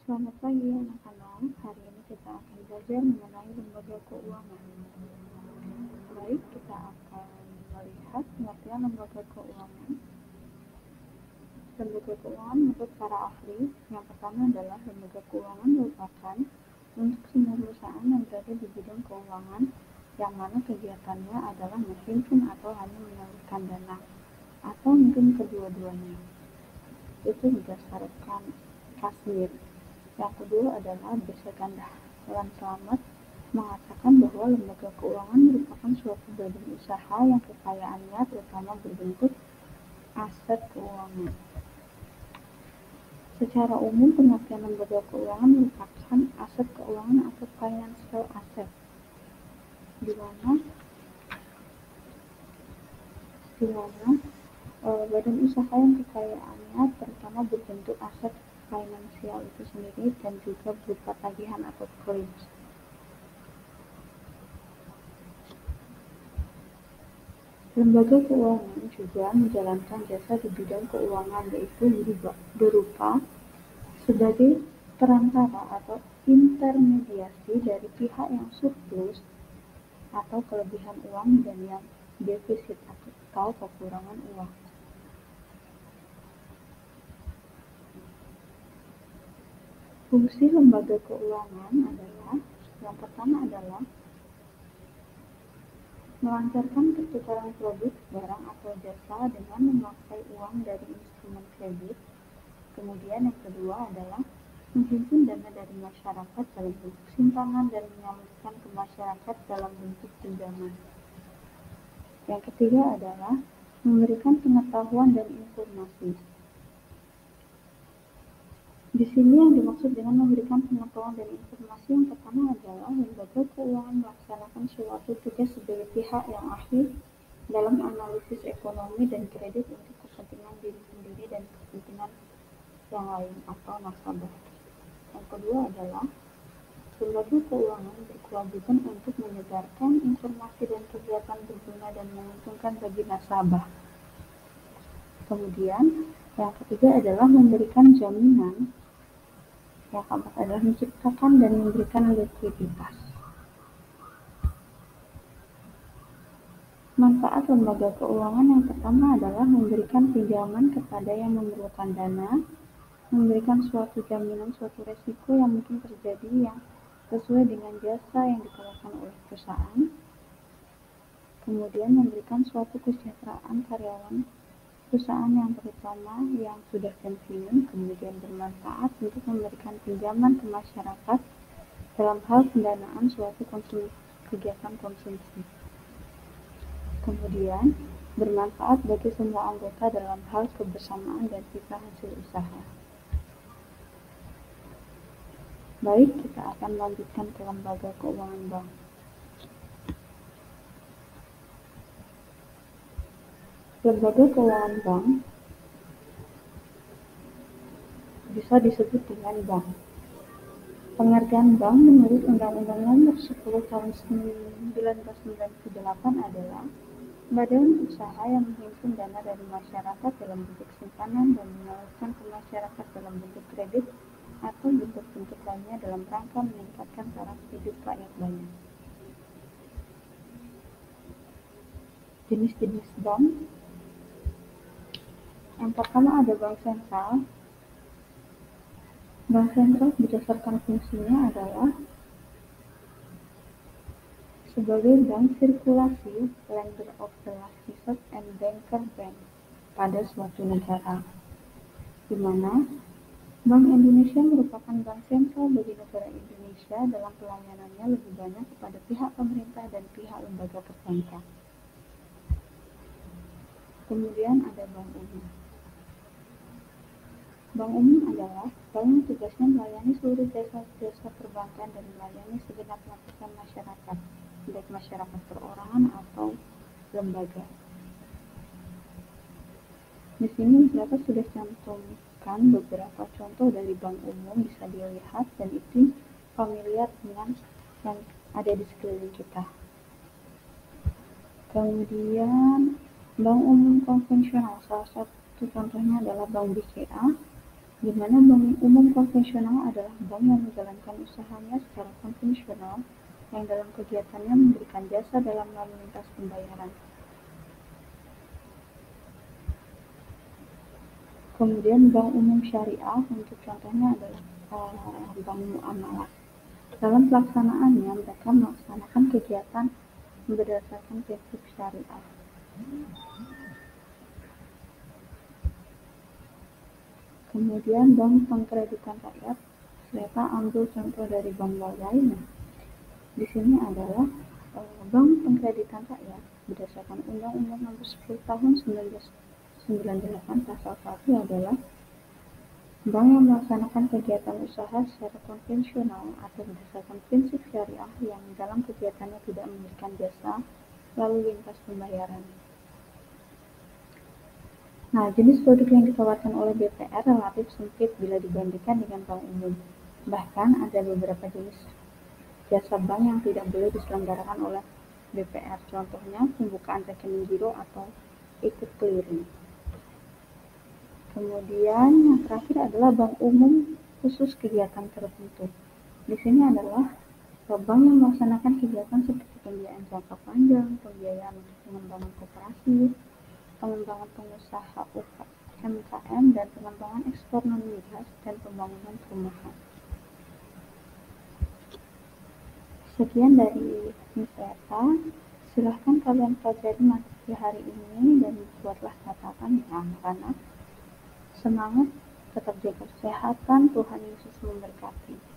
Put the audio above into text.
Selamat pagi anak-anak, hari ini kita akan belajar mengenai lembaga keuangan. Baik, kita akan melihat pengertian lembaga keuangan. Lembaga keuangan menurut para ahli, yang pertama adalah lembaga keuangan merupakan untuk semua perusahaan yang berada di bidang keuangan, yang mana kegiatannya adalah menghimpun atau hanya menyalurkan dana, atau mungkin kedua-duanya. Itu berdasarkan Kasmir. Yang kedua adalah berdasarkan Dahlan Slamet mengatakan bahwa lembaga keuangan merupakan suatu badan usaha yang kekayaannya terutama berbentuk aset keuangan. Secara umum, pengertian lembaga keuangan merupakan aset keuangan atau financial asset, di mana badan usaha yang kekayaannya terutama berbentuk aset finansial itu sendiri dan juga berupa tagihan atau kredit. Lembaga keuangan juga menjalankan jasa di bidang keuangan, yaitu berupa sebagai perantara atau intermediasi dari pihak yang surplus atau kelebihan uang dan yang defisit atau kekurangan uang. Fungsi lembaga keuangan adalah, yang pertama adalah melancarkan pertukaran produk, barang atau jasa dengan memakai uang dari instrumen kredit. Kemudian yang kedua adalah menghimpun dana dari masyarakat dalam bentuk simpanan dan menyalurkan ke masyarakat dalam bentuk pinjaman. Yang ketiga adalah memberikan pengetahuan dan informasi. Di sini yang dimaksud dengan memberikan pengetahuan dan informasi yang pertama adalah lembaga keuangan melaksanakan suatu tugas sebagai pihak yang ahli dalam analisis ekonomi dan kredit untuk kepentingan diri sendiri dan kepentingan yang lain atau nasabah. Yang kedua adalah lembaga keuangan berkewajiban untuk menyebarkan informasi dan kegiatan berguna dan menguntungkan bagi nasabah. Kemudian yang ketiga adalah memberikan jaminan. Yang keempat adalah menciptakan dan memberikan likuiditas. Manfaat lembaga keuangan yang pertama adalah memberikan pinjaman kepada yang memerlukan dana, memberikan suatu jaminan suatu resiko yang mungkin terjadi yang sesuai dengan jasa yang ditawarkan oleh perusahaan, kemudian memberikan suatu kesejahteraan karyawan perusahaan yang terutama yang sudah pensiun, kemudian bermanfaat untuk memberikan pinjaman ke masyarakat dalam hal pendanaan suatu kegiatan konsumsi. Kemudian bermanfaat bagi semua anggota dalam hal kebersamaan dan sisa hasil usaha. Baik, kita akan lanjutkan ke lembaga keuangan bank. Lembaga keuangan bank bisa disebut dengan bank. Pengertian bank menurut Undang-Undang Nomor 10 Tahun 1998 adalah badan usaha yang menghimpun dana dari masyarakat dalam bentuk simpanan dan menyalurkan ke masyarakat dalam bentuk kredit atau bentuk-bentuk lainnya dalam rangka meningkatkan taraf hidup rakyat banyak. Jenis-jenis bank. Yang pertama ada bank sentral. Bank sentral berdasarkan fungsinya adalah sebagai bank sirkulasi, lender of the last resort and banker bank pada suatu negara, di mana Bank Indonesia merupakan bank sentral bagi negara Indonesia dalam pelayanannya lebih banyak kepada pihak pemerintah dan pihak lembaga perbankan. Kemudian ada bank umum. Bank umum adalah bank yang tugasnya melayani seluruh jasa-jasa perbankan dan melayani segenap lapisan masyarakat, baik masyarakat perorangan atau lembaga. Di sini dapat sudah cantumkan beberapa contoh dari bank umum bisa dilihat dan itu familiar dengan yang ada di sekeliling kita. Kemudian bank umum konvensional, salah satu contohnya adalah Bank BCA, di mana bank umum konvensional adalah bank yang menjalankan usahanya secara konvensional yang dalam kegiatannya memberikan jasa dalam lalu lintas pembayaran. Kemudian bank umum syariah untuk contohnya adalah bank muamalah. Dalam pelaksanaannya mereka melaksanakan kegiatan berdasarkan prinsip syariah. Kemudian bank pengkreditan rakyat, kita ambil contoh dari Bank Walai. Nah, di sini adalah bank pengkreditan rakyat berdasarkan Undang-Undang Nomor 10 Tahun 1998 Pasal 1 adalah bank yang melaksanakan kegiatan usaha secara konvensional atau berdasarkan prinsip syariah yang dalam kegiatannya tidak memberikan jasa lalu lintas pembayaran. Nah, jenis produk yang ditawarkan oleh BPR relatif sempit bila dibandingkan dengan bank umum. Bahkan ada beberapa jenis jasa bank yang tidak boleh diselenggarakan oleh BPR. Contohnya pembukaan rekening giro atau ikut clearing. Kemudian yang terakhir adalah bank umum khusus kegiatan tertentu. Di sini adalah bank yang melaksanakan kegiatan seperti pembiayaan jangka panjang, pembiayaan untuk pengembangan koperasi, pengembangan pengusaha UMKM, dan pengembangan ekspor non-migas dan pembangunan perumahan. Sekian dari Miss Eta. Silahkan kalian pelajari materi hari ini dan buatlah catatan ya anak-anak. Semangat, tetap jaga kesehatan, Tuhan Yesus memberkati.